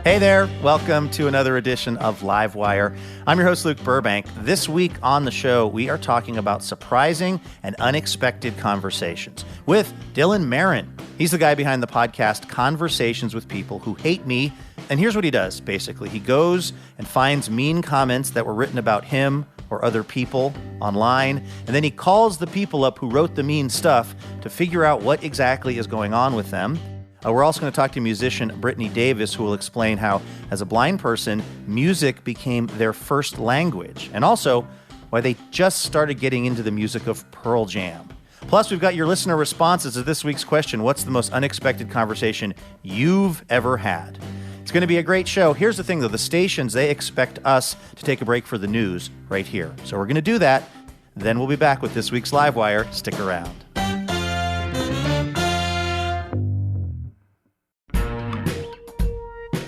Hey there, welcome to another edition of Livewire. I'm your host, Luke Burbank. This week on the show, we are talking about surprising and unexpected conversations with Dylan Marron. He's the guy behind the podcast Conversations with People Who Hate Me. And here's what he does, basically. He goes and finds mean comments that were written about him or other people online, and then he calls the people up who wrote the mean stuff to figure out what exactly is going on with them. We're also going to talk to musician Brittany Davis, who will explain how, as a blind person, music became their first language, and also why they just started getting into the music of Pearl Jam. Plus, we've got your listener responses to this week's question: what's the most unexpected conversation you've ever had? It's going to be a great show. Here's the thing, though. The stations, they expect us to take a break for the news right here. So we're going to do that. Then we'll be back with this week's Livewire. Stick around.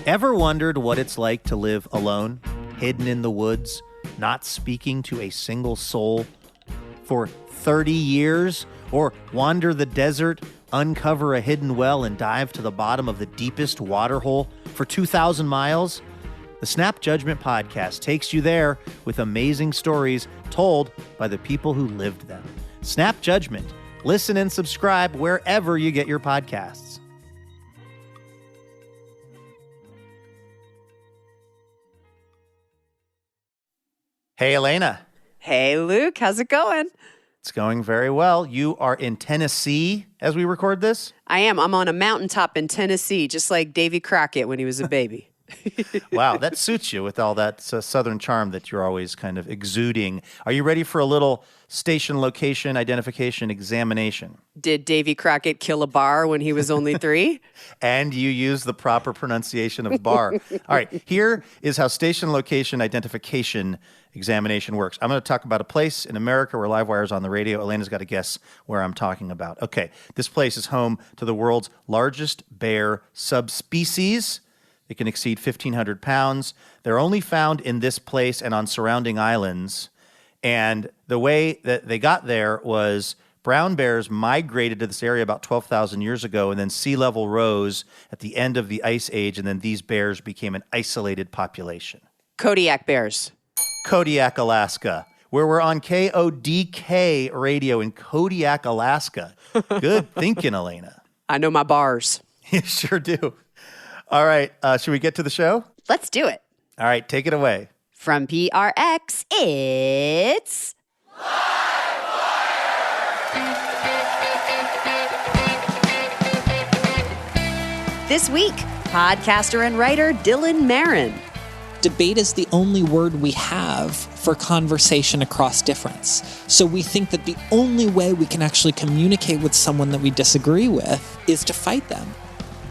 Ever wondered what it's like to live alone, hidden in the woods, not speaking to a single soul for 30 years? Or wander the desert, uncover a hidden well, and dive to the bottom of the deepest waterhole for 2,000 miles? The Snap Judgment Podcast takes you there with amazing stories told by the people who lived them. Snap Judgment. Listen and subscribe wherever you get your podcasts. Hey, Elena. Hey, Luke. How's it going? It's going very well. You are in Tennessee as we record this? I am. I'm on a mountaintop in Tennessee, just like Davy Crockett when he was a baby. Wow, that suits you with all that southern charm that you're always kind of exuding. Are you ready for a little station location identification examination? Did Davy Crockett kill a bar when he was only 3? And you use the proper pronunciation of bar. All right, here is how station location identification examination works. I'm going to talk about a place in America where Livewire is on the radio. Elena's got to guess where I'm talking about. Okay, this place is home to the world's largest bear subspecies. It can exceed 1,500 pounds. They're only found in this place and on surrounding islands. And the way that they got there was brown bears migrated to this area about 12,000 years ago, and then sea level rose at the end of the Ice Age, and then these bears became an isolated population. Kodiak bears. Kodiak, Alaska, where we're on KODK radio in Kodiak, Alaska. Good thinking, Elena. I know my bars. You sure do. All right, should we get to the show? Let's do it. All right, take it away. From PRX, it's... This week, podcaster and writer Dylan Marron. Debate is the only word we have for conversation across difference. So we think that the only way we can actually communicate with someone that we disagree with is to fight them.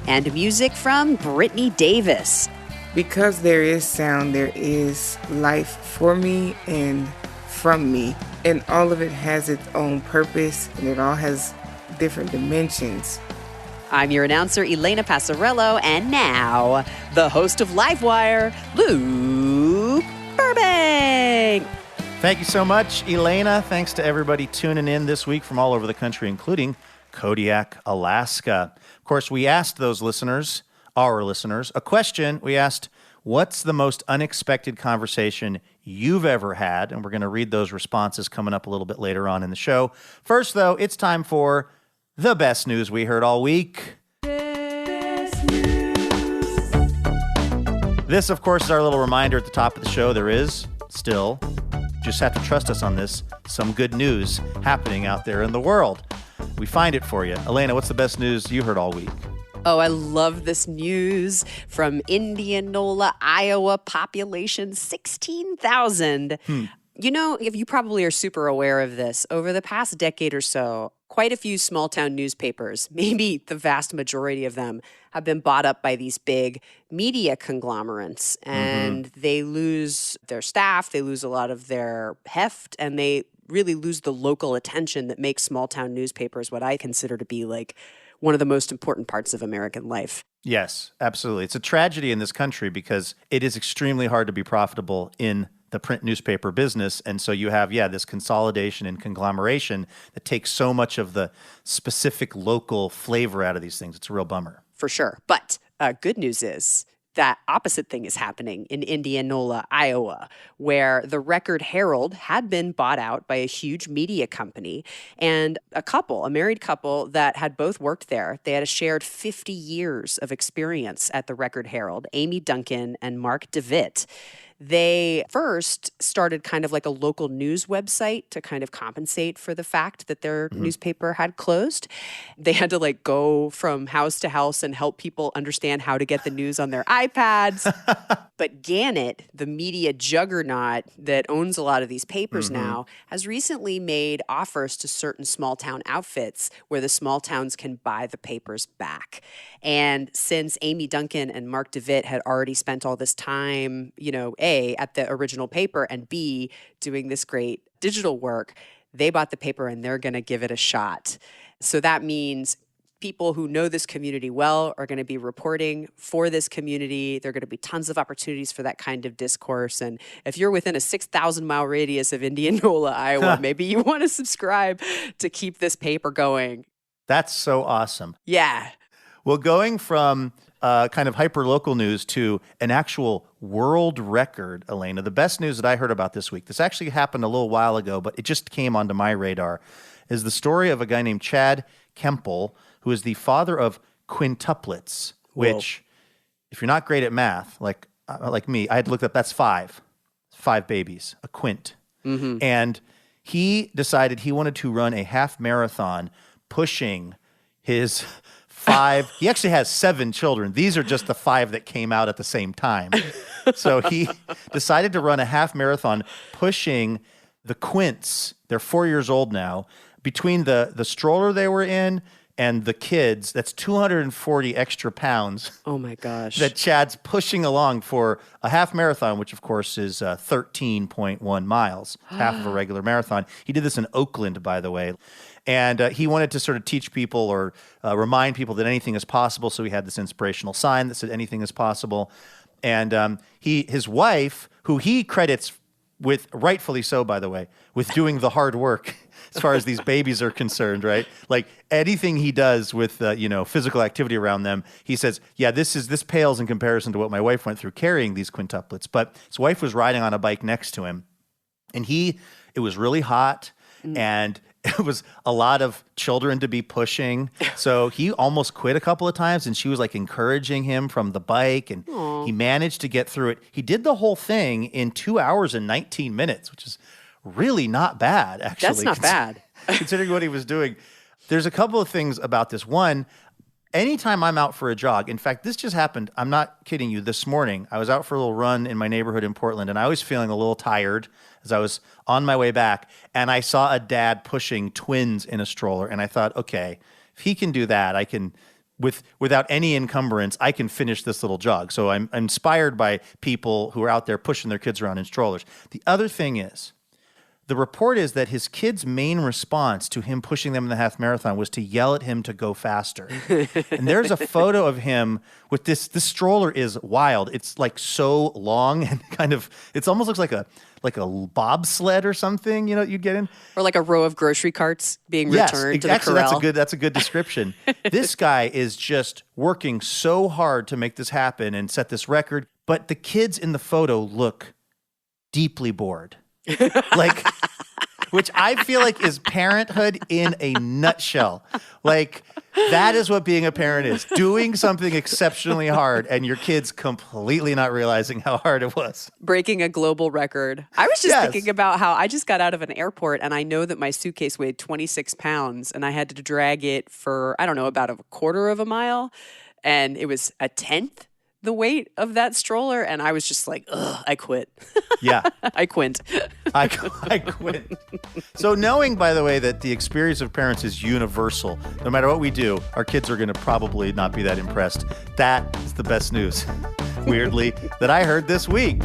And music from Brittany Davis. Because there is sound, there is life for me and from me. And all of it has its own purpose, and it all has different dimensions. I'm your announcer, Elena Passarello, and now, the host of Livewire, Luke Burbank. Thank you so much, Elena. Thanks to everybody tuning in this week from all over the country, including Kodiak, Alaska. Of course, we asked those listeners, our listeners, a question. We asked, what's the most unexpected conversation you've ever had? And we're going to read those responses coming up a little bit later on in the show. First, though, it's time for the best news we heard all week. This, of course, is our little reminder at the top of the show. There is still, just have to trust us on this, some good news happening out there in the world. We find it for you. Elena, what's the best news you heard all week? Oh, I love this news from Indianola, Iowa, population 16,000. You know, if you probably are super aware of this, over the past decade or so, quite a few small town newspapers, maybe the vast majority of them, have been bought up by these big media conglomerates, and they lose their staff, they lose a lot of their heft, and they really lose the local attention that makes small town newspapers what I consider to be like one of the most important parts of American life. Yes, absolutely. It's a tragedy in this country because it is extremely hard to be profitable in the print newspaper business. And so you have, this consolidation and conglomeration that takes so much of the specific local flavor out of these things. It's a real bummer. For sure. But good news is that opposite thing is happening in Indianola, Iowa, where the Record Herald had been bought out by a huge media company. And a married couple that had both worked there, they had a shared 50 years of experience at the Record Herald, Amy Duncan and Mark DeVitt. They first started kind of like a local news website to kind of compensate for the fact that their newspaper had closed. They had to like go from house to house and help people understand how to get the news on their iPads. But Gannett, the media juggernaut that owns a lot of these papers now, has recently made offers to certain small town outfits where the small towns can buy the papers back. And since Amy Duncan and Mark DeVitt had already spent all this time, A, at the original paper, and B, doing this great digital work, they bought the paper and they're going to give it a shot. So that means people who know this community well are going to be reporting for this community. There are going to be tons of opportunities for that kind of discourse. And if you're within a 6,000-mile radius of Indianola, Iowa, maybe you want to subscribe to keep this paper going. That's so awesome. Yeah. Well, going from kind of hyper-local news to an actual world record, Elena, the best news that I heard about this week, this actually happened a little while ago, but it just came onto my radar, is the story of a guy named Chad Kemple, who is the father of quintuplets, which, if you're not great at math, like me, I had to look up, that's five babies, a quint. And he decided he wanted to run a half marathon pushing his he actually has 7 children. These are just the 5 that came out at the same time. So he decided to run a half marathon pushing the quints. They're 4 years old now. Between the stroller they were in and the kids, that's 240 extra pounds. Oh my gosh. That Chad's pushing along for a half marathon, which of course is 13.1 miles, half of a regular marathon. He did this in Oakland, by the way. And he wanted to sort of teach people or remind people that anything is possible. So he had this inspirational sign that said anything is possible. And his wife, who he credits with, rightfully so, by the way, with doing the hard work as far as these babies are concerned, right? Like anything he does with physical activity around them, he says, yeah, this pales in comparison to what my wife went through carrying these quintuplets. But his wife was riding on a bike next to him, and it was really hot, and it was a lot of children to be pushing. So he almost quit a couple of times, and she was like encouraging him from the bike, and he managed to get through it. He did the whole thing in 2 hours and 19 minutes, which is really not bad, actually. That's not bad. Considering what he was doing. There's a couple of things about this. One, anytime I'm out for a jog, in fact, this just happened, I'm not kidding you, this morning, I was out for a little run in my neighborhood in Portland, and I was feeling a little tired as I was on my way back, and I saw a dad pushing twins in a stroller, and I thought, okay, if he can do that, I can, without any encumbrance, I can finish this little jog. So I'm inspired by people who are out there pushing their kids around in strollers. The other thing is, the report is that his kid's main response to him pushing them in the half marathon was to yell at him to go faster. And there's a photo of him with this stroller is wild. It's like so long and kind of, it almost looks like a bobsled or something, you get in. Or like a row of grocery carts being returned to the corral. That's a good description. This guy is just working so hard to make this happen and set this record. But the kids in the photo look deeply bored. Like, which I feel like is parenthood in a nutshell. Like, that is what being a parent is. Doing something exceptionally hard and your kids completely not realizing how hard it was. Breaking a global record. I was just thinking about how I just got out of an airport and I know that my suitcase weighed 26 pounds and I had to drag it for, I don't know, about a quarter of a mile. And it was a tenth the weight of that stroller, and I was just like, ugh, I quit. Yeah. I quit. I quit. So knowing, by the way, that the experience of parents is universal, no matter what we do, our kids are going to probably not be that impressed. That is the best news, weirdly, that I heard this week.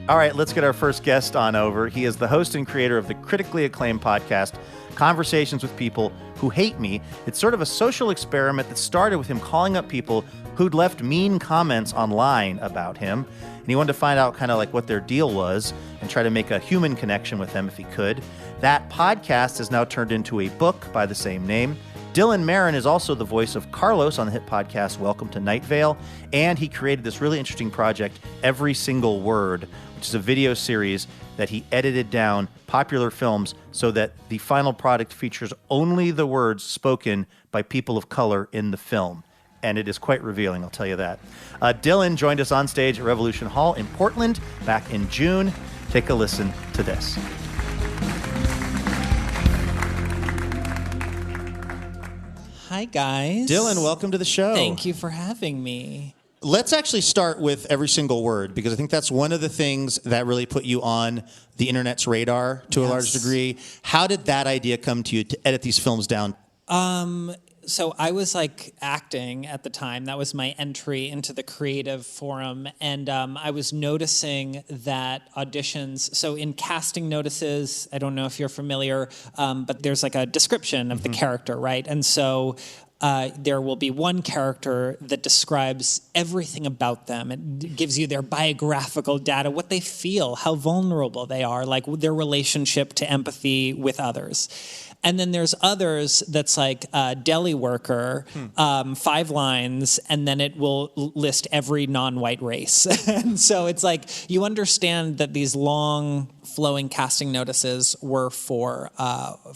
All right, let's get our first guest on over. He is the host and creator of the critically acclaimed podcast, Conversations with People Who Hate Me. It's sort of a social experiment that started with him calling up people who'd left mean comments online about him, and he wanted to find out kind of like what their deal was and try to make a human connection with them if he could. That podcast has now turned into a book by the same name. Dylan Marron is also the voice of Carlos on the hit podcast Welcome to Night Vale, and he created this really interesting project, Every Single Word, which is a video series that he edited down popular films so that the final product features only the words spoken by people of color in the film. And it is quite revealing, I'll tell you that. Dylan joined us on stage at Revolution Hall in Portland back in June. Take a listen to this. Hi, guys. Dylan, welcome to the show. Thank you for having me. Let's actually start with Every Single Word, because I think that's one of the things that really put you on the internet's radar to a large degree. How did that idea come to you to edit these films down? So I was like acting at the time. That was my entry into the creative forum. And I was noticing that auditions, so in casting notices, I don't know if you're familiar, but there's like a description of the character, right? And so there will be one character that describes everything about them. It gives you their biographical data, what they feel, how vulnerable they are, like their relationship to empathy with others. And then there's others that's like deli worker, 5 lines, and then it will list every non-white race. And so it's like you understand that these long flowing casting notices were for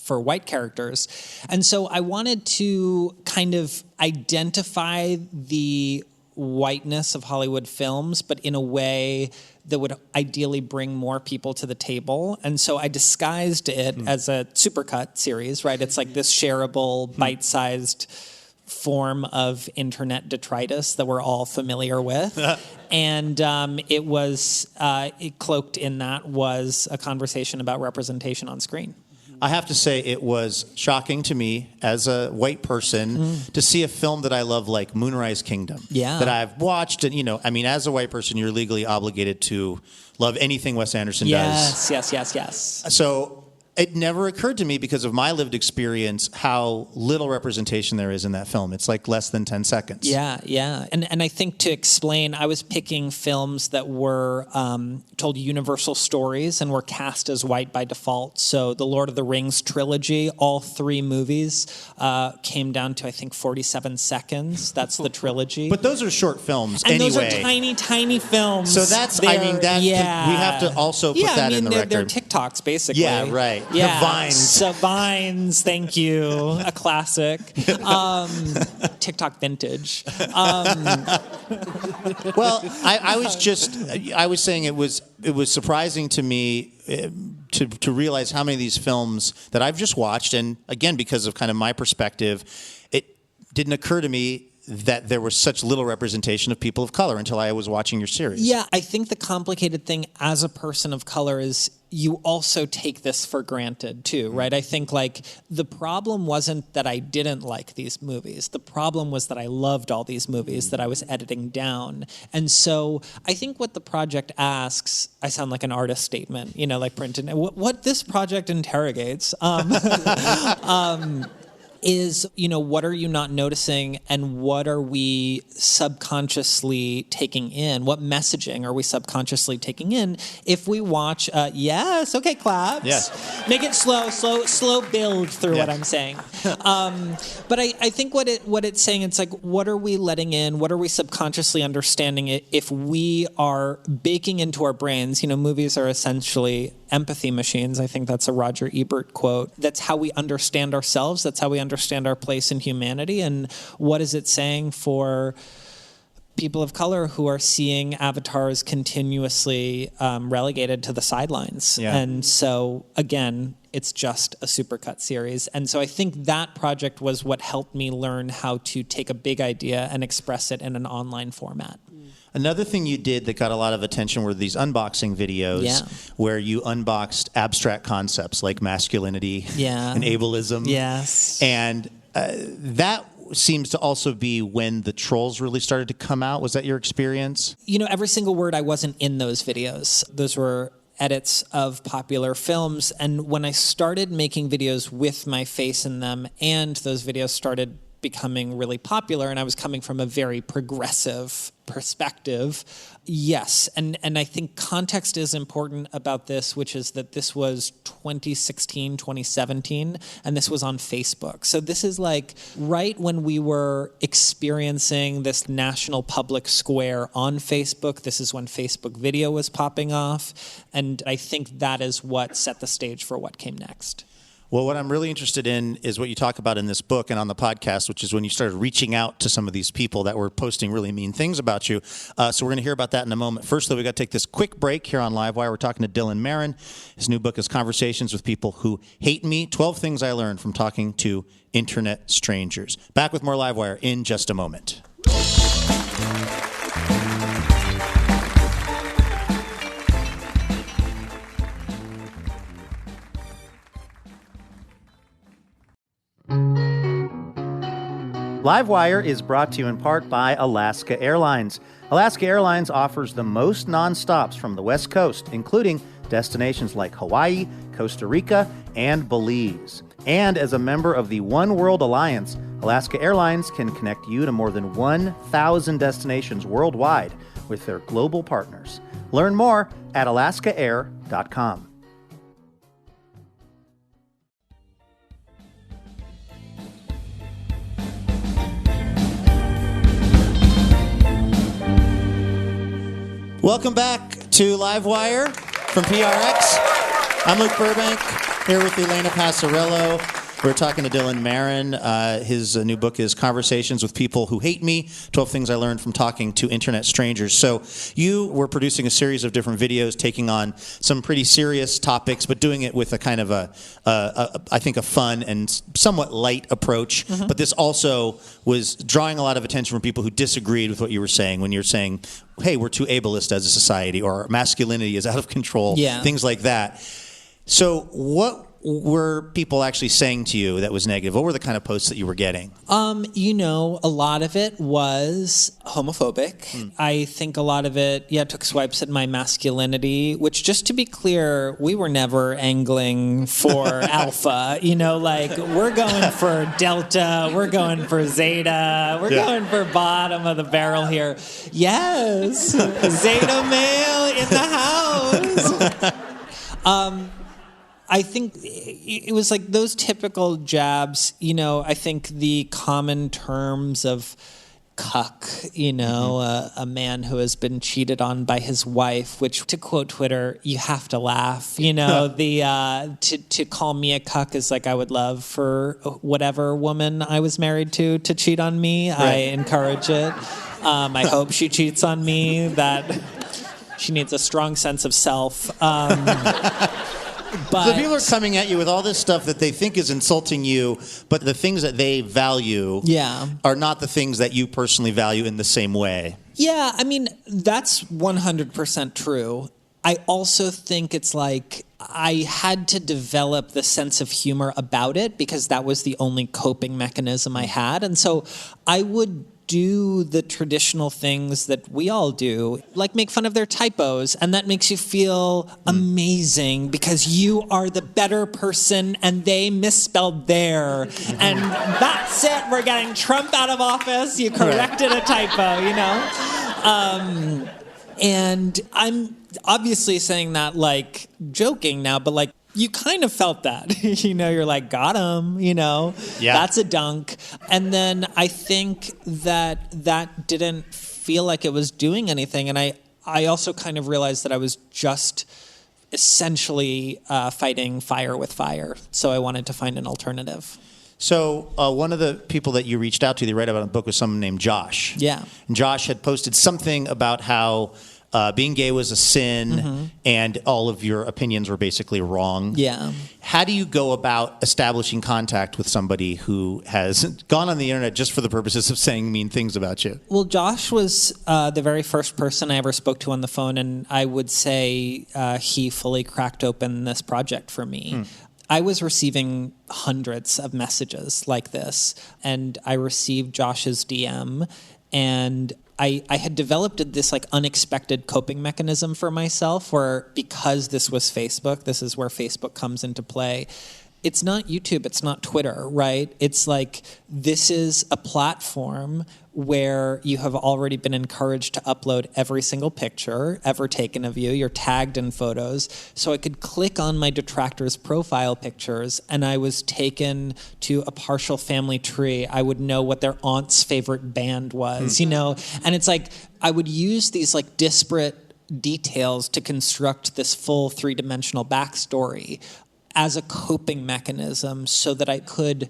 white characters. And so I wanted to kind of identify the whiteness of Hollywood films, but in a way that would ideally bring more people to the table. And so I disguised it as a supercut series, right? It's like this shareable, bite-sized form of internet detritus that we're all familiar with. And it cloaked in that was a conversation about representation on screen. I have to say it was shocking to me as a white person to see a film that I love like Moonrise Kingdom. Yeah. That I've watched. And, I mean, as a white person, you're legally obligated to love anything Wes Anderson does. Yes. So it never occurred to me because of my lived experience how little representation there is in that film. It's like less than 10 seconds. Yeah. And I think to explain, I was picking films that were told universal stories and were cast as white by default. So the Lord of the Rings trilogy, all 3 movies came down to, I think, 47 seconds. That's the trilogy. But those are short films and anyway. Those are tiny, tiny films. So that's, we have to also put that in the record. They're TikToks, basically. Yeah, right. Yeah, the Vines. So Vines, thank you. A classic. TikTok vintage. Well, I was saying it was surprising to me to realize how many of these films that I've just watched, and again, because of kind of my perspective, it didn't occur to me that there was such little representation of people of color until I was watching your series. Yeah, I think the complicated thing as a person of color is you also take this for granted too, right? I think like the problem wasn't that I didn't like these movies. The problem was that I loved all these movies that I was editing down. And so I think what the project asks, I sound like an artist statement, like Printed. What this project interrogates is, what are you not noticing and what are we subconsciously taking in? What messaging are we subconsciously taking in if we watch, yes, okay, claps. Yes. Make it slow build through what I'm saying. But I think what it's saying, it's like, what are we letting in? What are we subconsciously understanding if we are baking into our brains? Movies are essentially empathy machines. I think that's a Roger Ebert quote. That's how we understand ourselves. That's how we understand our place in humanity. And what is it saying for people of color who are seeing avatars continuously relegated to the sidelines? Yeah. And so, again, it's just a supercut series. And so I think that project was what helped me learn how to take a big idea and express it in an online format. Another thing you did that got a lot of attention were these unboxing videos where you unboxed abstract concepts like masculinity and ableism. Yes. And that seems to also be when the trolls really started to come out. Was that your experience? Every single word, I wasn't in those videos. Those were edits of popular films. And when I started making videos with my face in them and those videos started becoming really popular, and I was coming from a very progressive perspective. Yes, and I think context is important about this, which is that this was 2016, 2017, and this was on Facebook. So this is like right when we were experiencing this national public square on Facebook. This is when Facebook video was popping off, and I think that is what set the stage for what came next. Well, what I'm really interested in is what you talk about in this book and on the podcast, which is when you started reaching out to some of these people that were posting really mean things about you. So we're going to hear about that in a moment. First, though, we got to take this quick break here on Livewire. We're talking to Dylan Marron. His new book is Conversations with People Who Hate Me, 12 Things I Learned from Talking to Internet Strangers. Back with more Livewire in just a moment. Livewire is brought to you in part by Alaska Airlines. Alaska Airlines offers the most nonstops from the West Coast, including destinations like Hawaii, Costa Rica, and Belize. And as a member of the One World Alliance, Alaska Airlines can connect you to more than 1,000 destinations worldwide with their global partners. Learn more at alaskaair.com. Welcome back to Livewire from PRX. I'm Luke Burbank, here with Elena Passarello. We're talking to Dylan Marron. His new book is Conversations with People Who Hate Me, 12 Things I Learned from Talking to Internet Strangers. So you were producing a series of different videos, taking on some pretty serious topics, but doing it with a kind of I think, a fun and somewhat light approach. Mm-hmm. But this also was drawing a lot of attention from people who disagreed with what you were saying when you're saying, hey, we're too ableist as a society, or masculinity is out of control, things like that. So what were people actually saying to you that was negative? What were the kind of posts that you were getting? A lot of it was homophobic. I think a lot of it, took swipes at my masculinity, which, just to be clear, we were never angling for alpha. We're going for delta, we're going for zeta, we're going for bottom of the barrel here. Yes, zeta male in the house. I think it was like those typical jabs, I think the common terms of cuck, a man who has been cheated on by his wife, which, to quote Twitter, you have to laugh, to call me a cuck is like I would love for whatever woman I was married to cheat on me. Right. I encourage it. I hope she cheats on me, that she needs a strong sense of self. So people are coming at you with all this stuff that they think is insulting you, but the things that they value are not the things that you personally value in the same way. Yeah, I mean, that's 100% true. I also think it's like I had to develop the sense of humor about it because that was the only coping mechanism I had. And so I would do the traditional things that we all do, like make fun of their typos, and that makes you feel amazing because you are the better person and they misspelled there. And that's it, we're getting Trump out of office, you corrected a typo, and I'm obviously saying that like joking now, but like you kind of felt that, you're like, got him, that's a dunk. And then I think that didn't feel like it was doing anything. And I also kind of realized that I was just essentially fighting fire with fire. So I wanted to find an alternative. So one of the people that you reached out to, they write about in the book, was someone named Josh. Yeah. And Josh had posted something about how being gay was a sin, and all of your opinions were basically wrong. Yeah. How do you go about establishing contact with somebody who has gone on the internet just for the purposes of saying mean things about you? Well, Josh was the very first person I ever spoke to on the phone, and I would say he fully cracked open this project for me. I was receiving hundreds of messages like this, and I received Josh's DM, and I had developed this like unexpected coping mechanism for myself where, because this was Facebook, this is where Facebook comes into play. it's not YouTube, it's not Twitter, right? It's like, this is a platform where you have already been encouraged to upload every single picture ever taken of you. You're tagged in photos. So I could click on my detractors' profile pictures and I was taken to a partial family tree. I would know what their aunt's favorite band was, you know? And it's like, I would use these like disparate details to construct this full three-dimensional backstory as a coping mechanism so that I could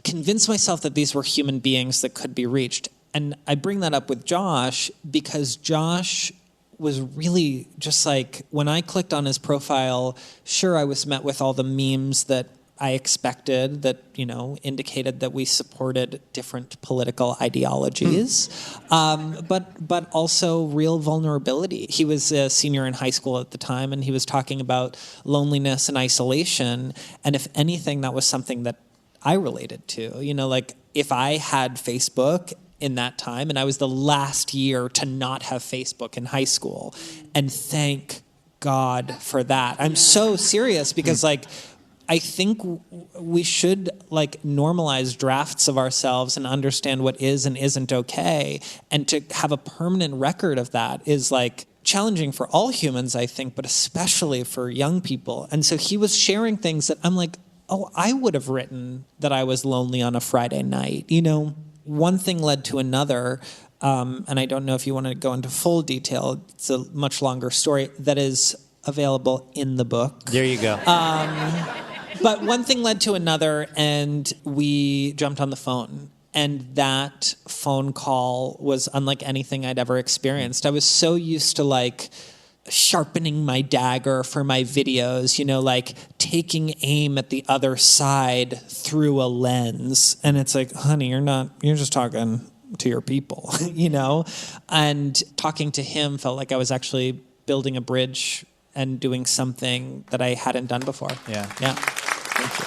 convince myself that these were human beings that could be reached. And I bring that up with Josh because Josh was really just like, when I clicked on his profile, sure, I was met with all the memes that I expected that, you know, indicated that we supported different political ideologies, but also real vulnerability. He was a senior in high school at the time, and he was talking about loneliness and isolation. And if anything, that was something that I related to. You know, like if I had Facebook in that time, and I was the last year to not have Facebook in high school, and thank God for that. I'm so serious because like, I think we should like normalize drafts of ourselves and understand what is and isn't okay. And to have a permanent record of that is like challenging for all humans, I think, but especially for young people. And so he was sharing things that I'm like, oh, I would have written that I was lonely on a Friday night. You know, one thing led to another. And I don't know if you want to go into full detail. It's a much longer story that is available in the book. There you go. But one thing led to another, and we jumped on the phone. And that phone call was unlike anything I'd ever experienced. I was so used to like sharpening my dagger for my videos, you know, like taking aim at the other side through a lens. And it's like, honey, you're just talking to your people, you know? And talking to him felt like I was actually building a bridge and doing something that I hadn't done before. Yeah. Yeah. Thank you.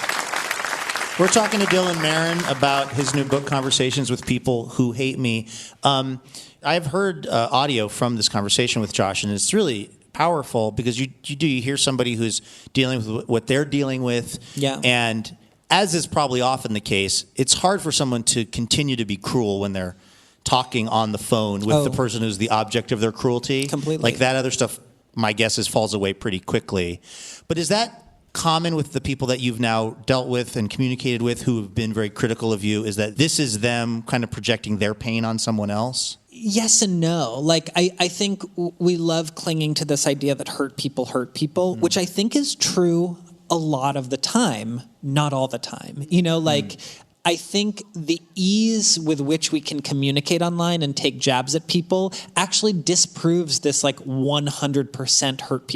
We're talking to Dylan Marron about his new book, Conversations with People Who Hate Me. I've heard audio from this conversation with Josh, and it's really powerful because you hear somebody who's dealing with what they're dealing with. Yeah. And as is probably often the case, it's hard for someone to continue to be cruel when they're talking on the phone with the person who's the object of their cruelty. Completely. Like that other stuff, my guess is falls away pretty quickly. But is that common with the people that you've now dealt with and communicated with who have been very critical of you, is that this is them kind of projecting their pain on someone else? Yes and no. Like, I think we love clinging to this idea that hurt people, which I think is true a lot of the time, not all the time. You know, like, I think the ease with which we can communicate online and take jabs at people actually disproves this, like, 100% hurt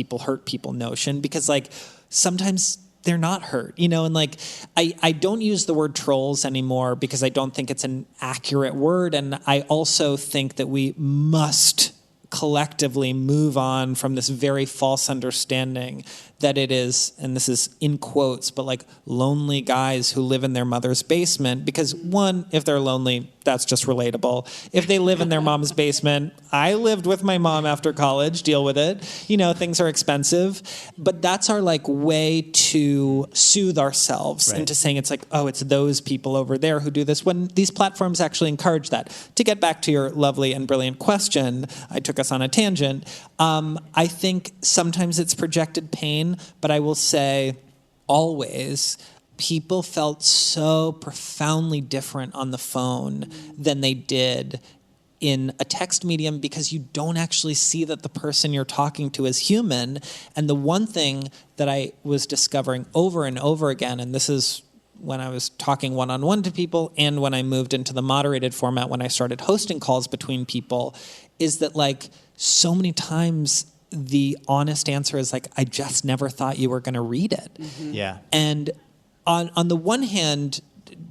people notion, because, like, sometimes they're not hurt, you know, and like, I don't use the word trolls anymore because I don't think it's an accurate word. And I also think that we must collectively move on from this very false understanding that it is, and this is in quotes, but like lonely guys who live in their mother's basement. Because one, if they're lonely, that's just relatable. If they live in their mom's basement, I lived with my mom after college, deal with it. You know, things are expensive. But that's our like way to soothe ourselves into saying it's like, oh, it's those people over there who do this, when these platforms actually encourage that. To get back to your lovely and brilliant question, I took us on a tangent. I think sometimes it's projected pain, but I will say always people felt so profoundly different on the phone than they did in a text medium, because you don't actually see that the person you're talking to is human. And the one thing that I was discovering over and over again, and this is when I was talking one-on-one to people and when I moved into the moderated format, when I started hosting calls between people, is that like so many times the honest answer is like, I just never thought you were going to read it. Mm-hmm. Yeah. And on the one hand,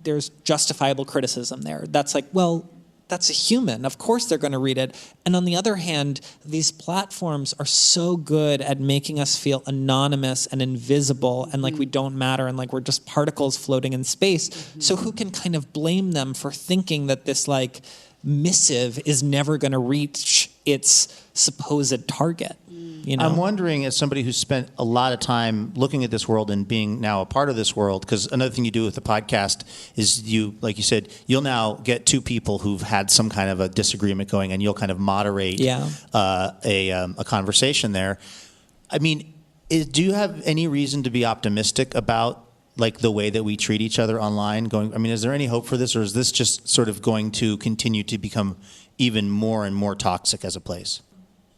there's justifiable criticism there. That's like, well, that's a human. Of course they're going to read it. And on the other hand, these platforms are so good at making us feel anonymous and invisible and like we don't matter and like we're just particles floating in space. Mm-hmm. So who can kind of blame them for thinking that this like missive is never going to reach its supposed target. You know? I'm wondering, as somebody who's spent a lot of time looking at this world and being now a part of this world, because another thing you do with the podcast is you, like you said, you'll now get two people who've had some kind of a disagreement going, and you'll kind of moderate a conversation there. I mean, do you have any reason to be optimistic about like the way that we treat each other online? Is there any hope for this, or is this just sort of going to continue to become even more and more toxic as a place?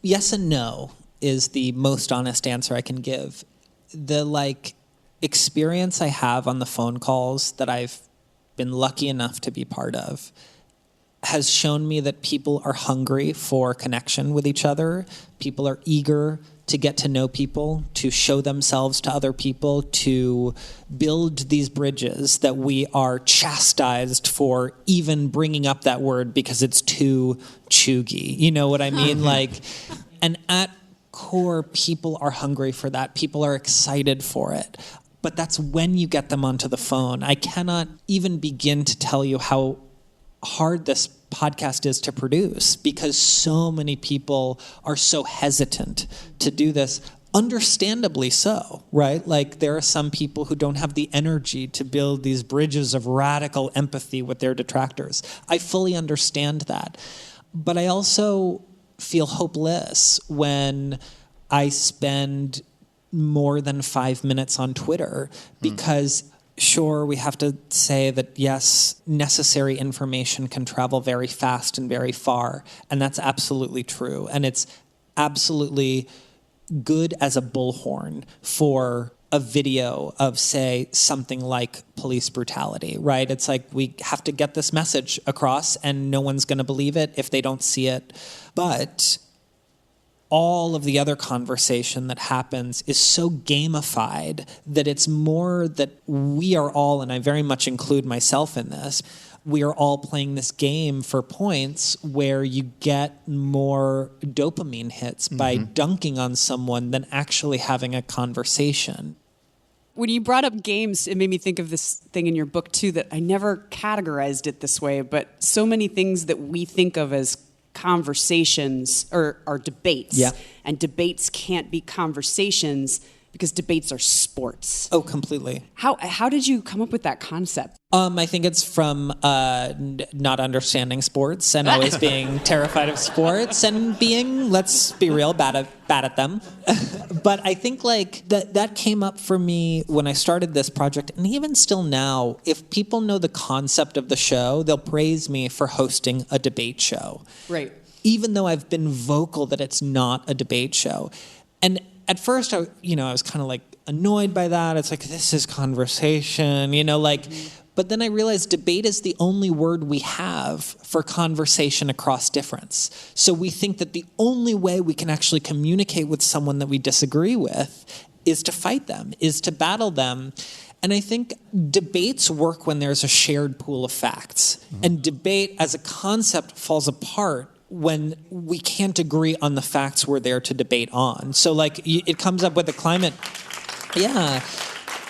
Yes and no is the most honest answer I can give. The experience I have on the phone calls that I've been lucky enough to be part of has shown me that people are hungry for connection with each other. People are eager to get to know people, to show themselves to other people, to build these bridges that we are chastised for even bringing up that word because it's too chuggy. You know what I mean? And at core, people are hungry for that. People are excited for it. But that's when you get them onto the phone. I cannot even begin to tell you how hard this podcast is to produce because so many people are so hesitant to do this. Understandably so, right? There are some people who don't have the energy to build these bridges of radical empathy with their detractors. I fully understand that. But I also feel hopeless when I spend more than 5 minutes on Twitter because sure, we have to say that, yes, necessary information can travel very fast and very far, and that's absolutely true. And it's absolutely good as a bullhorn for a video of, say, something like police brutality, right? It's like we have to get this message across, and no one's going to believe it if they don't see it. But all of the other conversation that happens is so gamified that it's more that we are all, and I very much include myself in this, we are all playing this game for points where you get more dopamine hits by dunking on someone than actually having a conversation. When you brought up games, it made me think of this thing in your book, too, that I never categorized it this way, but so many things that we think of as conversations are debates. Yeah. And debates can't be conversations because debates are sports. Oh, completely. How did you come up with that concept? I think it's from not understanding sports and always being terrified of sports and being, let's be real, bad at them. But I think that came up for me when I started this project, and even still now, if people know the concept of the show, they'll praise me for hosting a debate show. Right. Even though I've been vocal that it's not a debate show. And at first, I was kind of annoyed by that. It's this is conversation, But then I realized debate is the only word we have for conversation across difference. So we think that the only way we can actually communicate with someone that we disagree with is to fight them, is to battle them. And I think debates work when there's a shared pool of facts. And debate as a concept falls apart when we can't agree on the facts we're there to debate on. So it comes up with the climate. Yeah.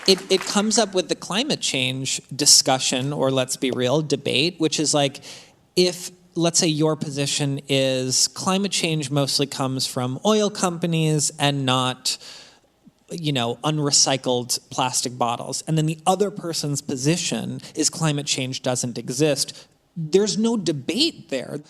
It comes up with the climate change discussion, or let's be real, debate, which is if, let's say your position is climate change mostly comes from oil companies and not, unrecycled plastic bottles. And then the other person's position is climate change doesn't exist. There's no debate there.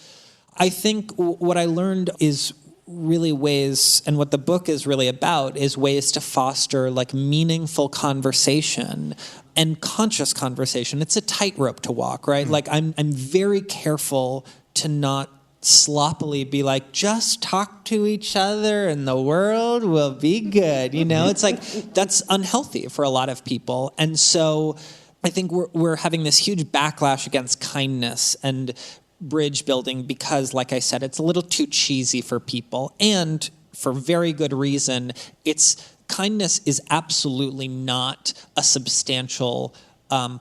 I think what I learned is really ways, and what the book is really about, is ways to foster meaningful conversation and conscious conversation. It's a tightrope to walk, right? I'm very careful to not sloppily be just talk to each other and the world will be good. It's that's unhealthy for a lot of people. And so I think we're having this huge backlash against kindness and bridge building because, like I said, it's a little too cheesy for people, and for very good reason. Kindness is absolutely not a substantial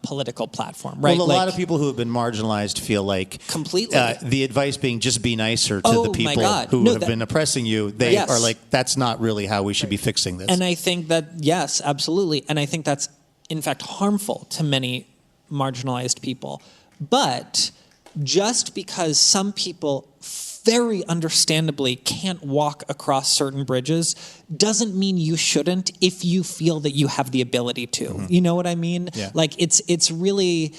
political platform, right? Well, a lot of people who have been marginalized feel completely the advice being just be nicer to the people who have been oppressing you. They are that's not really how we should be fixing this. And I think that, yes, absolutely. And I think that's, in fact, harmful to many marginalized people. But just because some people very understandably can't walk across certain bridges doesn't mean you shouldn't if you feel that you have the ability to. Mm-hmm. You know what I mean? Yeah. Like it's really,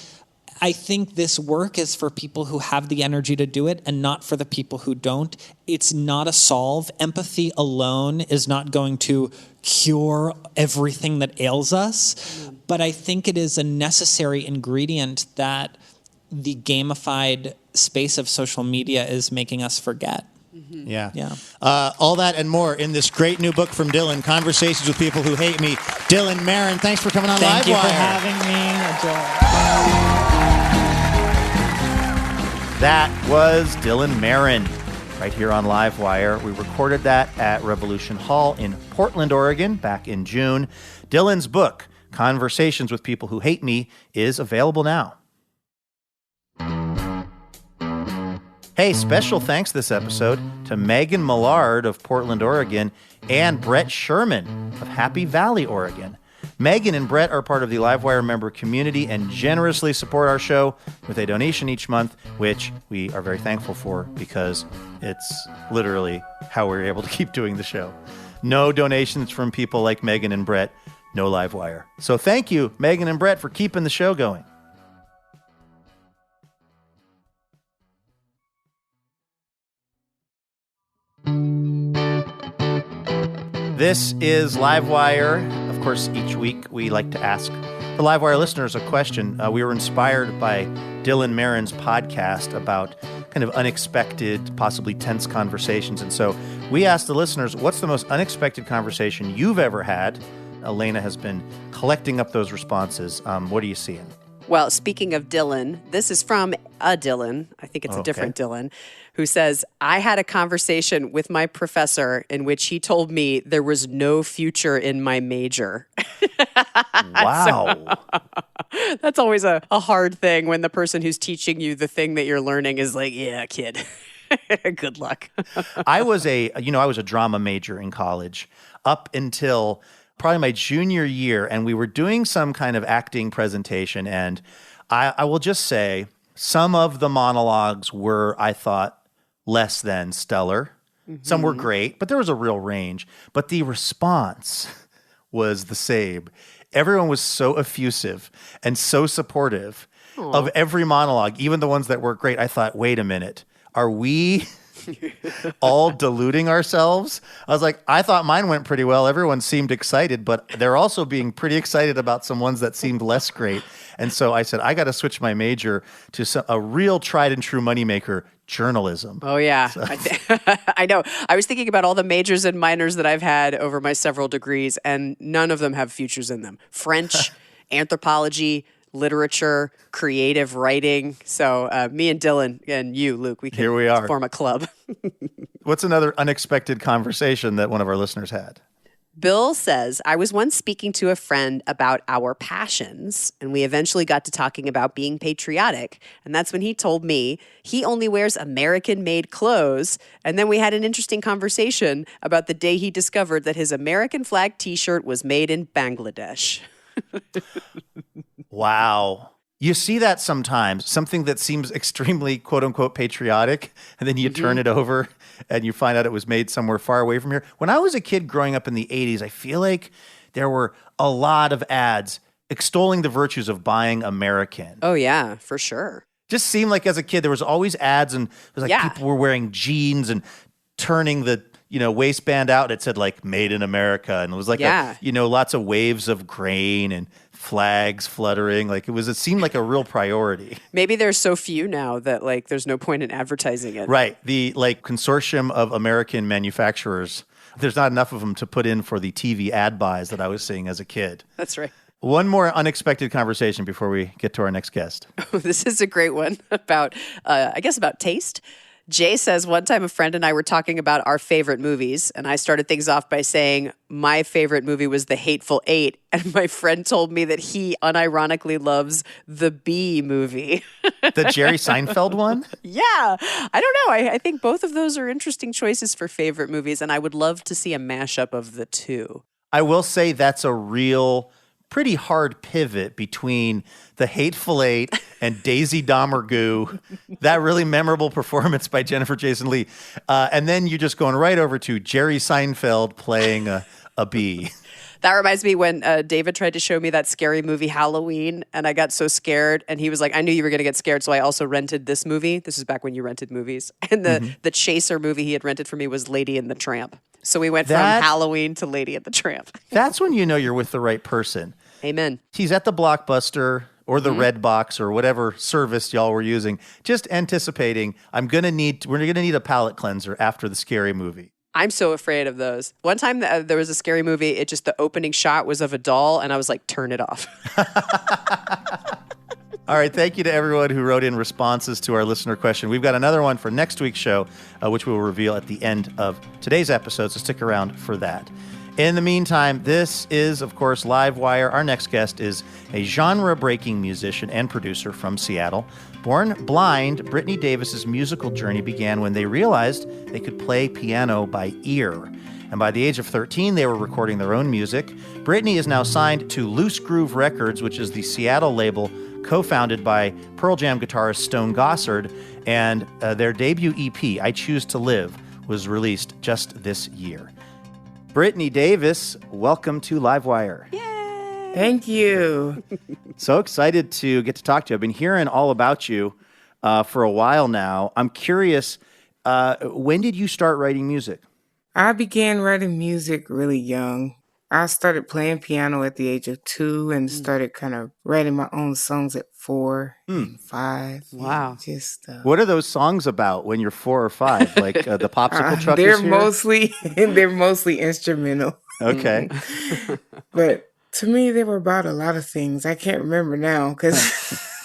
I think this work is for people who have the energy to do it and not for the people who don't. It's not a solve. Empathy alone is not going to cure everything that ails us, but I think it is a necessary ingredient that the gamified space of social media is making us forget. Mm-hmm. Yeah. Yeah. All that and more in this great new book from Dylan, Conversations with People Who Hate Me. Dylan Marron, thanks for coming on Thank Livewire. you for having me. That was Dylan Marron right here on Livewire. We recorded that at Revolution Hall in Portland, Oregon back in June. Dylan's book, Conversations with People Who Hate Me, is available now. Hey, special thanks this episode to Megan Millard of Portland, Oregon, and Brett Sherman of Happy Valley, Oregon. Megan and Brett are part of the Livewire member community and generously support our show with a donation each month, which we are very thankful for because it's literally how we're able to keep doing the show. No donations from people like Megan and Brett, no Livewire. So thank you, Megan and Brett, for keeping the show going. This is Livewire. Of course, each week we like to ask the Livewire listeners a question. We were inspired by Dylan Marron's podcast about kind of unexpected, possibly tense conversations. And so we asked the listeners, what's the most unexpected conversation you've ever had? Elena has been collecting up those responses. What are you seeing? Well, speaking of Dylan, this is from a Dylan. I think it's a different Dylan, who says, I had a conversation with my professor in which he told me there was no future in my major. Wow. That's always a hard thing when the person who's teaching you the thing that you're learning is like, yeah, kid, good luck. I was a drama major in college up until probably my junior year, and we were doing some kind of acting presentation, and I will just say some of the monologues were, I thought, less than stellar. Mm-hmm. Some were great, but there was a real range. But the response was the same. Everyone was so effusive and so supportive of every monologue, even the ones that were great. I thought, wait a minute, are we all deluding ourselves? I was like, I thought mine went pretty well. Everyone seemed excited, but they're also being pretty excited about some ones that seemed less great. And so I said, I got to switch my major to a real tried and true moneymaker, journalism. Oh, yeah. So. I know. I was thinking about all the majors and minors that I've had over my several degrees, and none of them have futures in them. French, anthropology, literature, creative writing. So me and Dylan and you, Luke, we can form a club. What's another unexpected conversation that one of our listeners had? Bill says, I was once speaking to a friend about our passions, and we eventually got to talking about being patriotic. And that's when he told me he only wears American-made clothes. And then we had an interesting conversation about the day he discovered that his American flag T-shirt was made in Bangladesh. Wow. You see that sometimes, something that seems extremely quote-unquote patriotic, and then you turn it over and you find out it was made somewhere far away from here. When I was a kid growing up in the 80s, I feel like there were a lot of ads extolling the virtues of buying American. Oh, yeah, for sure. Just seemed like as a kid, there was always ads, and it was like people were wearing jeans and turning the waistband out, and it said like "Made in America," and it was like lots of waves of grain and flags fluttering. Like it seemed like a real priority. Maybe there's so few now that like there's no point in advertising it. Right. The consortium of American manufacturers, there's not enough of them to put in for the TV ad buys that I was seeing as a kid. That's right. One more unexpected conversation before we get to our next guest. Oh, this is a great one about taste. Jay says, one time a friend and I were talking about our favorite movies, and I started things off by saying my favorite movie was The Hateful Eight, and my friend told me that he unironically loves the Bee Movie. The Jerry Seinfeld one? Yeah. I don't know. I think both of those are interesting choices for favorite movies, and I would love to see a mashup of the two. I will say that's a real pretty hard pivot between The Hateful Eight and Daisy Domergue, that really memorable performance by Jennifer Jason Leigh. And then you're just going right over to Jerry Seinfeld playing a bee. That reminds me when David tried to show me that scary movie Halloween, and I got so scared. And he was like, I knew you were going to get scared, so I also rented this movie. This is back when you rented movies. And the Chaser movie he had rented for me was Lady and the Tramp. So we went from Halloween to Lady and the Tramp. That's when you know you're with the right person. Amen. He's at the Blockbuster or the Red Box or whatever service y'all were using, just anticipating, we're going to need a palate cleanser after the scary movie. I'm so afraid of those. One time there was a scary movie. The opening shot was of a doll, and I was like, turn it off. All right. Thank you to everyone who wrote in responses to our listener question. We've got another one for next week's show, which we will reveal at the end of today's episode, so stick around for that. In the meantime, this is, of course, Livewire. Our next guest is a genre-breaking musician and producer from Seattle. Born blind, Brittany Davis's musical journey began when they realized they could play piano by ear. And by the age of 13, they were recording their own music. Brittany is now signed to Loose Groove Records, which is the Seattle label co-founded by Pearl Jam guitarist Stone Gossard. And their debut EP, I Choose to Live, was released just this year. Brittany Davis, welcome to Livewire. Yay! Thank you. So excited to get to talk to you. I've been hearing all about you for a while now. I'm curious, when did you start writing music? I began writing music really young. I started playing piano at the age of 2 and started kind of writing my own songs at 4 and 5. Wow. Just What are those songs about when you're 4 or 5? Like the popsicle truck is here? they're mostly instrumental. Okay. But to me, they were about a lot of things. I can't remember now because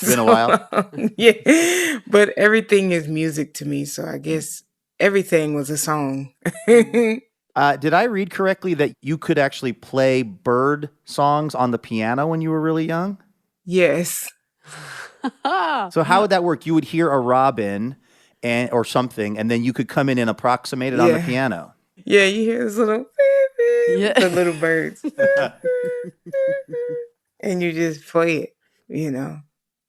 It's been a while. Yeah, but everything is music to me, so I guess everything was a song. Did I read correctly that you could actually play bird songs on the piano when you were really young? Yes. So how would that work? You would hear a robin or something, and then you could come in and approximate it on the piano. Yeah, you hear this little the little birds. And you just play it, you know.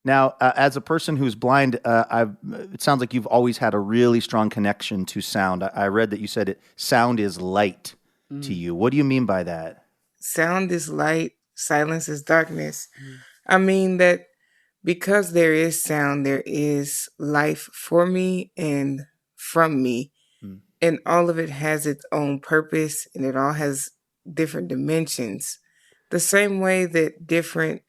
Now, as a person who's blind, it sounds like you've always had a really strong connection to sound. I read that you said sound is light to you. What do you mean by that? Sound is light, silence is darkness. I mean that because there is sound, there is life for me and from me. And all of it has its own purpose, and it all has different dimensions. The same way that different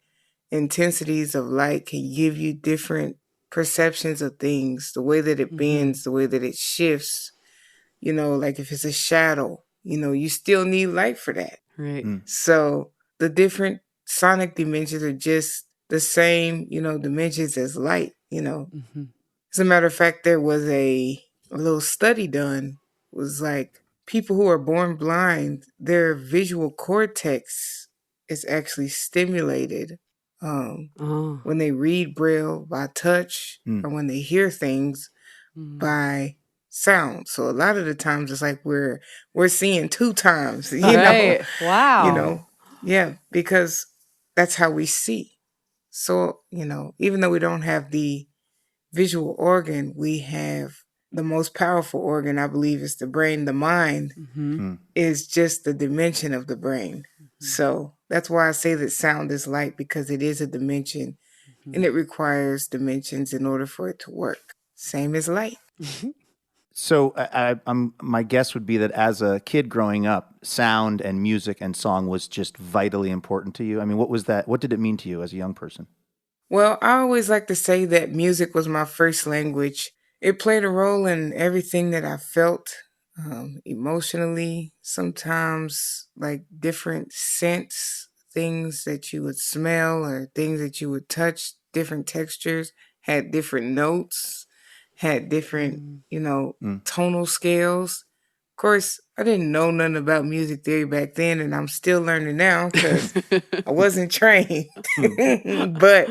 intensities of light can give you different perceptions of things, the way that it bends, the way that it shifts, you know, like if it's a shadow, you know, you still need light for that. Right. So the different sonic dimensions are just the same, you know, dimensions as light, you know. As a matter of fact, there was a little study done. It was like people who are born blind, their visual cortex is actually stimulated when they read Braille by touch or when they hear things by sound. So a lot of the times it's like we're seeing 2 times, you know. Wow. You know, yeah, because that's how we see. So, you know, even though we don't have the visual organ, we have the most powerful organ, I believe, is the brain. The mind is just the dimension of the brain. So that's why I say that sound is light, because it is a dimension and it requires dimensions in order for it to work. Same as light. So my guess would be that as a kid growing up, sound and music and song was just vitally important to you. I mean, what was that? What did it mean to you as a young person? Well, I always like to say that music was my first language. It played a role in everything that I felt emotionally, sometimes like different scents, things that you would smell or things that you would touch, different textures, had different notes, had different, you know, tonal scales. Of course, I didn't know nothing about music theory back then, and I'm still learning now because I wasn't trained. But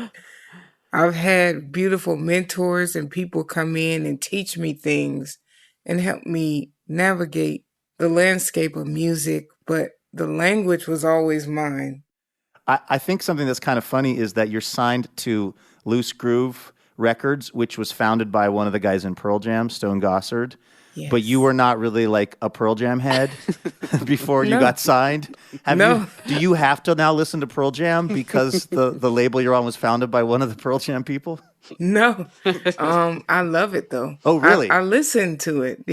I've had beautiful mentors and people come in and teach me things and help me navigate the landscape of music, but the language was always mine. I think something that's kind of funny is that you're signed to Loose Groove Records, which was founded by one of the guys in Pearl Jam, Stone Gossard. But you Yes. were not really like a Pearl Jam head before you No. got signed. No. Do you have to now listen to Pearl Jam because the label you're on was founded by one of the Pearl Jam people? No. I love it though. Oh, really? I listen to it,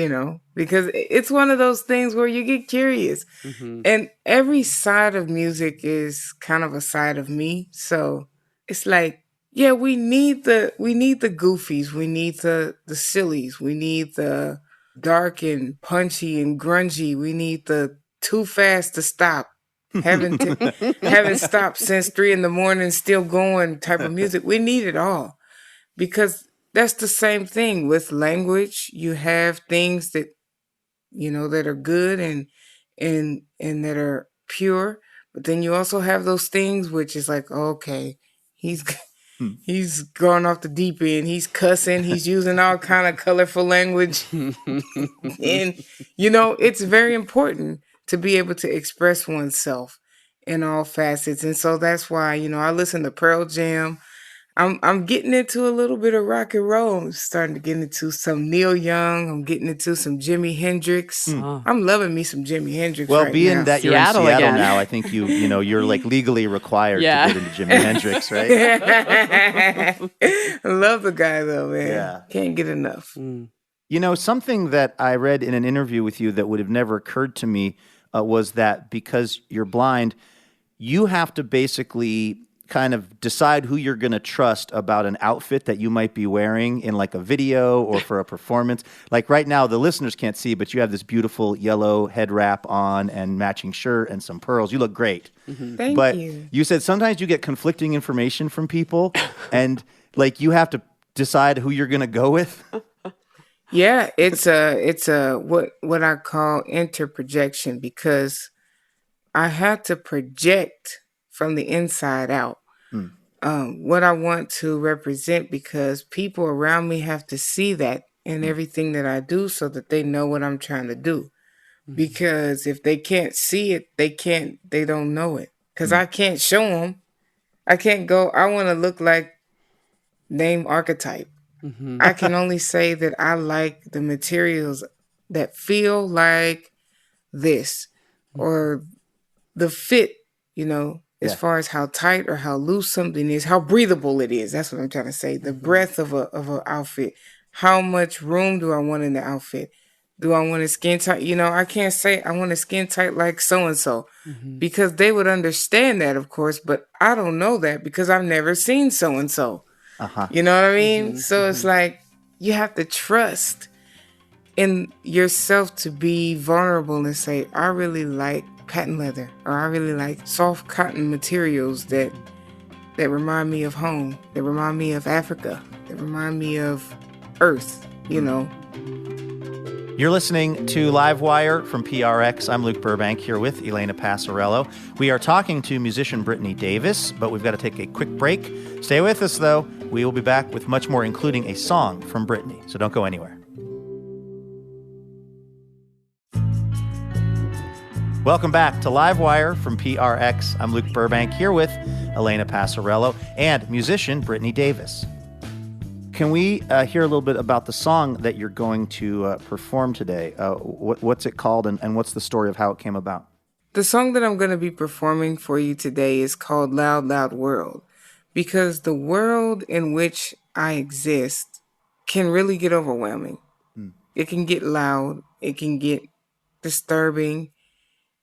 because it's one of those things where you get curious. And every side of music is kind of a side of me. So it's like, yeah, we need the goofies, we need the sillies, we need the dark and punchy and grungy, we need the too fast to stop. Haven't stopped since 3 a.m, still going type of music. We need it all. Because that's the same thing with language. You have things that that are good and that are pure, but then you also have those things which is like, okay, he's he's going off the deep end. He's cussing. He's using all kind of colorful language, and it's very important to be able to express oneself in all facets. And so that's why I listen to Pearl Jam. I'm getting into a little bit of rock and roll. I'm starting to get into some Neil Young. I'm getting into some Jimi Hendrix. I'm loving me some Jimi Hendrix Well, right being now. that you're in Seattle Seattle again. now, I think you're like legally required Yeah. to get into Jimi Hendrix, right? I love the guy though, man. Yeah. Can't get enough. Something that I read in an interview with you that would have never occurred to me was that because you're blind, you have to basically kind of decide who you're going to trust about an outfit that you might be wearing in like a video or for a performance. Like right now, the listeners can't see, but you have this beautiful yellow head wrap on and matching shirt and some pearls. You look great. Thank But you. you said sometimes you get conflicting information from people and like you have to decide who you're going to go with. Yeah, it's a what I call interprojection, because I had to project from the inside out what I want to represent, because people around me have to see that in everything that I do so that they know what I'm trying to do. Because if they can't see it, they don't know it. Because I can't show them. I can't go, I want to look like name archetype. I can only say that I like the materials that feel like this, or the fit, as Yeah. far as how tight or how loose something is, how breathable it is. That's what I'm trying to say. The breadth of a outfit. How much room do I want in the outfit? Do I want a skin tight? I can't say I want a skin tight like so and so, because they would understand that, of course, but I don't know that because I've never seen so and so. Uh-huh. You know what I mean? So it's like you have to trust in yourself to be vulnerable and say, I really like patent leather, or I really like soft cotton materials that remind me of home, that remind me of Africa, that remind me of Earth, You're listening to Livewire from PRX. I'm Luke Burbank here with Elena Passarello. We are talking to musician Brittany Davis, but we've got to take a quick break. Stay with us, though. We will be back with much more, including a song from Brittany, so don't go anywhere. Welcome back to Livewire from PRX. I'm Luke Burbank here with Elena Passarello and musician Brittany Davis. Can we hear a little bit about the song that you're going to perform today? What's it called, and what's the story of how it came about? The song that I'm going to be performing for you today is called Loud, Loud World, because the world in which I exist can really get overwhelming. It can get loud. It can get disturbing.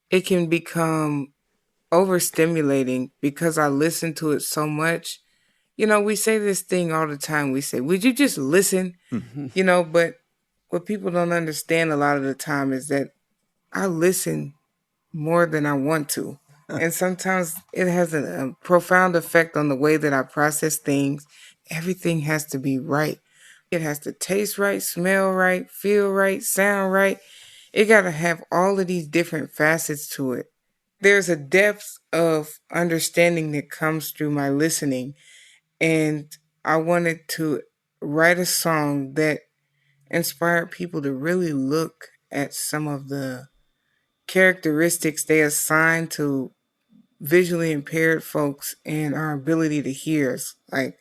It can become overstimulating because I listen to it so much. We say this thing all the time. We say, would you just listen? But what people don't understand a lot of the time is that I listen more than I want to. And sometimes it has a profound effect on the way that I process things. Everything has to be right. It has to taste right, smell right, feel right, sound right. It got to have all of these different facets to it. There's a depth of understanding that comes through my listening. And I wanted to write a song that inspired people to really look at some of the characteristics they assign to visually impaired folks and our ability to hear. Like,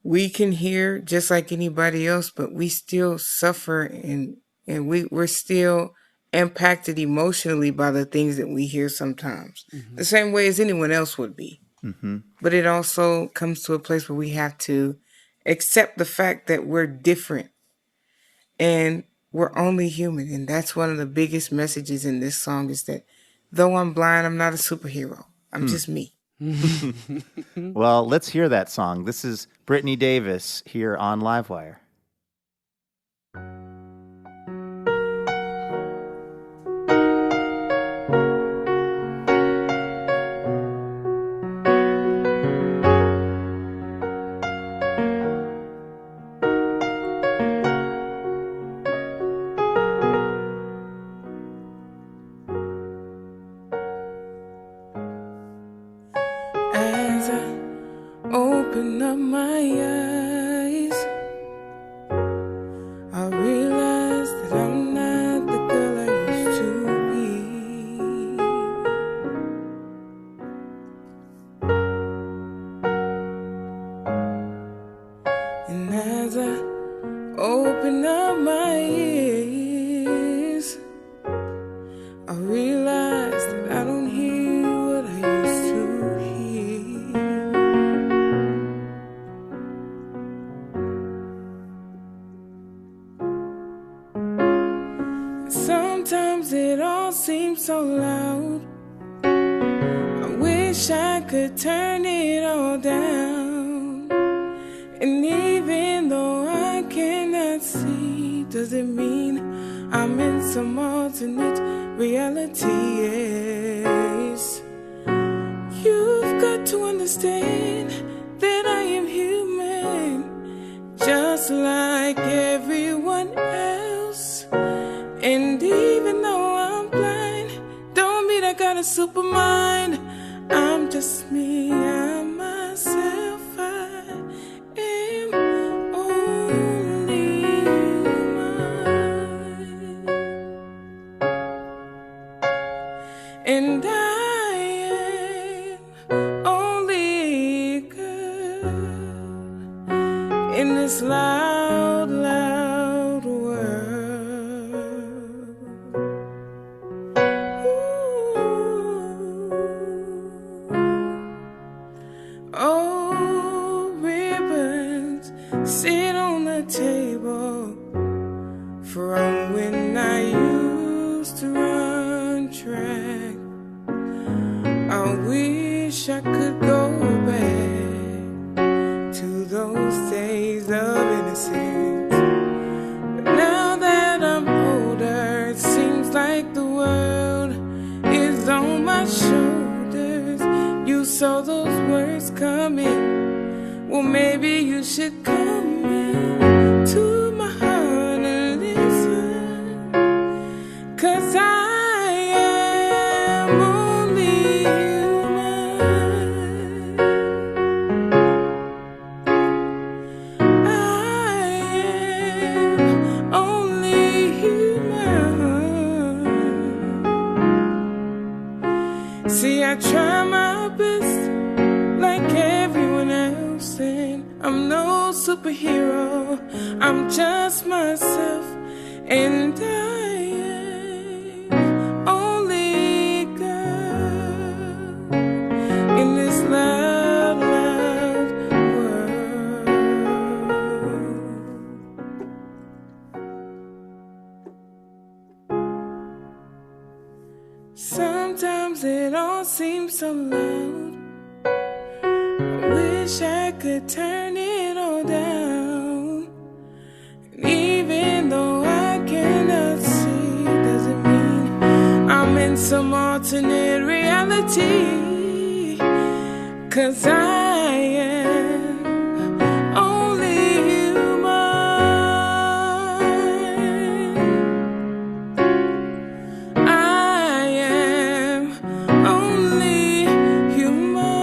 we can hear just like anybody else, but we still suffer and we're still impacted emotionally by the things that we hear sometimes. The same way as anyone else would be. But it also comes to a place where we have to accept the fact that we're different and we're only human. And that's one of the biggest messages in this song, is that though I'm blind, I'm not a superhero. I'm just me. Well, let's hear that song. This is Brittany Davis here on Livewire. As I open up my eyes, I realize that I'm not the girl I used to be. And as I open up my ears, I realize that I don't hear what I used to hear. Sometimes it all seems so loud. I wish I could turn it all down. And even though I cannot see, does it mean I'm in some alternate reality? Yes. You've got to understand that I am human, just like everyone else. And even though I'm blind, don't mean I got a super mind. I'm just me, I'm myself. I am only human. And I am only good in this loud, loud world. Ooh. Oh, ribbons sit on the table from when I used to run track. I wish I could go back to those days of innocence. But now that I'm older, it seems like the world is on my shoulders. You saw those words coming. Well, maybe you should come in to my heart and listen. 'Cause I am only human. I am only human. See, I try my best like everyone else, and I'm no superhero. I'm just myself, and I am only God in this loud, loud world. Sometimes it all seems so loud. I wish I could turn it all down. And even though I cannot see, doesn't mean I'm in some alternate reality. 'Cause I am only human. I am only human.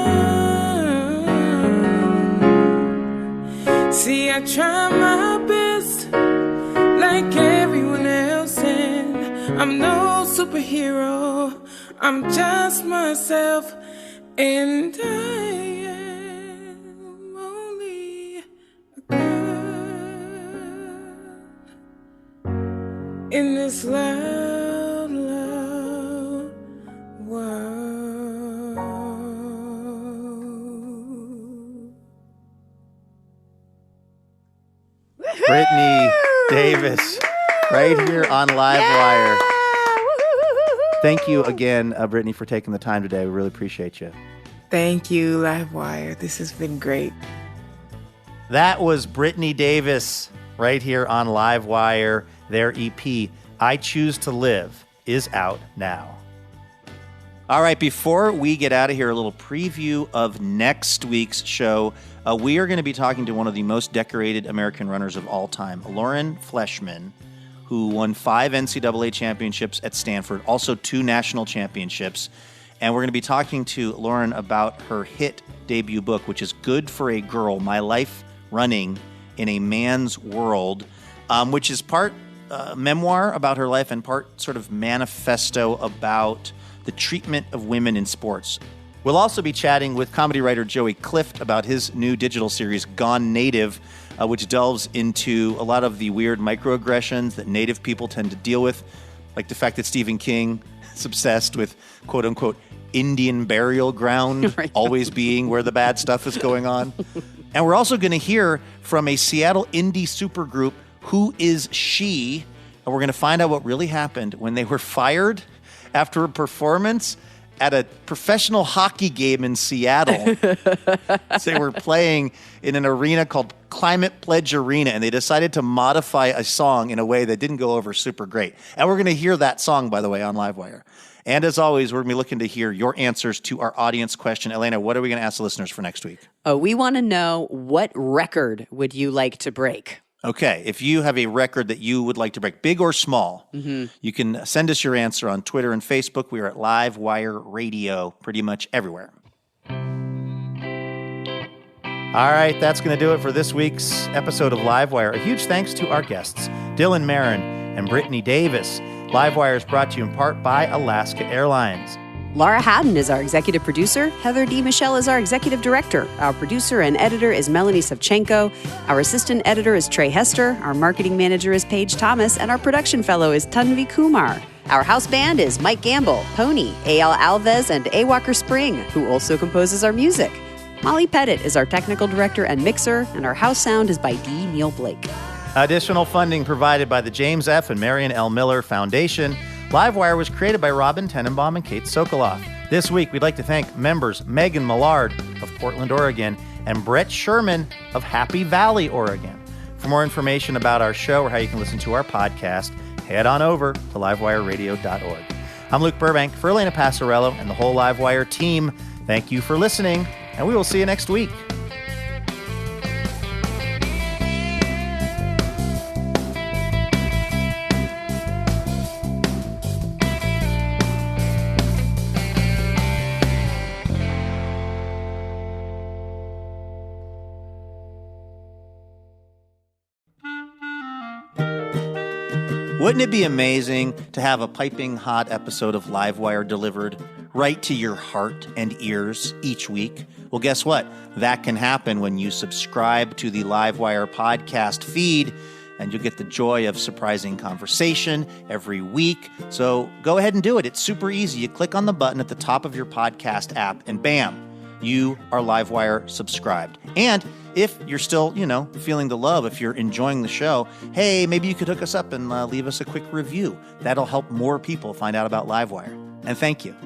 See, I try my best like everyone else, and I'm no superhero. I'm just myself, And I am only a girl in this loud, loud world. Brittany Davis, right here on Livewire. Thank you again, Brittany, for taking the time today. We really appreciate you. Thank you, Livewire. This has been great. That was Brittany Davis right here on Livewire. Their EP, I Choose to Live, is out now. All right, before we get out of here, a little preview of next week's show. We are going to be talking to one of the most decorated American runners of all time, Lauren Fleshman, who won 5 NCAA championships at Stanford, also 2 national championships. And we're going to be talking to Lauren about her hit debut book, which is Good for a Girl, My Life Running in a Man's World, which is part memoir about her life and part sort of manifesto about the treatment of women in sports. We'll also be chatting with comedy writer Joey Clift about his new digital series, Gone Native, which delves into a lot of the weird microaggressions that Native people tend to deal with, like the fact that Stephen King is obsessed with, quote-unquote, Indian burial ground, right, always being where the bad stuff is going on. And we're also going to hear from a Seattle indie supergroup, Who Is She? And we're going to find out what really happened when they were fired after a performance at a professional hockey game in Seattle. They were playing in an arena called Climate Pledge Arena, and they decided to modify a song in a way that didn't go over super great. And we're going to hear that song, by the way, on Livewire. And as always, we're going to be looking to hear your answers to our audience question. Elena, what are we going to ask the listeners for next week? We want to know, what record would you like to break? Okay, if you have a record that you would like to break, big or small, you can send us your answer on Twitter and Facebook. We are at Livewire Radio pretty much everywhere. All right, that's going to do it for this week's episode of Livewire. A huge thanks to our guests, Dylan Marron and Brittany Davis. Livewire is brought to you in part by Alaska Airlines. Laura Haddon is our executive producer. Heather D. Michelle is our executive director. Our producer and editor is Melanie Savchenko. Our assistant editor is Trey Hester. Our marketing manager is Paige Thomas. And our production fellow is Tanvi Kumar. Our house band is Mike Gamble, Pony, A.L. Alves, and A. Walker Spring, who also composes our music. Molly Pettit is our technical director and mixer. And our house sound is by D. Neil Blake. Additional funding provided by the James F. and Marion L. Miller Foundation. Livewire was created by Robin Tenenbaum and Kate Sokoloff. This week, we'd like to thank members Megan Millard of Portland, Oregon, and Brett Sherman of Happy Valley, Oregon. For more information about our show or how you can listen to our podcast, head on over to livewireradio.org. I'm Luke Burbank. For Elena Passarello and the whole Livewire team, thank you for listening, and we will see you next week. Wouldn't it be amazing to have a piping hot episode of Livewire delivered right to your heart and ears each week? Well, guess what? That can happen when you subscribe to the Livewire podcast feed, and you'll get the joy of surprising conversation every week. So go ahead and do it. It's super easy. You click on the button at the top of your podcast app, and bam, you are Livewire subscribed. And if you're still, feeling the love, if you're enjoying the show, hey, maybe you could hook us up and leave us a quick review. That'll help more people find out about Livewire. And thank you.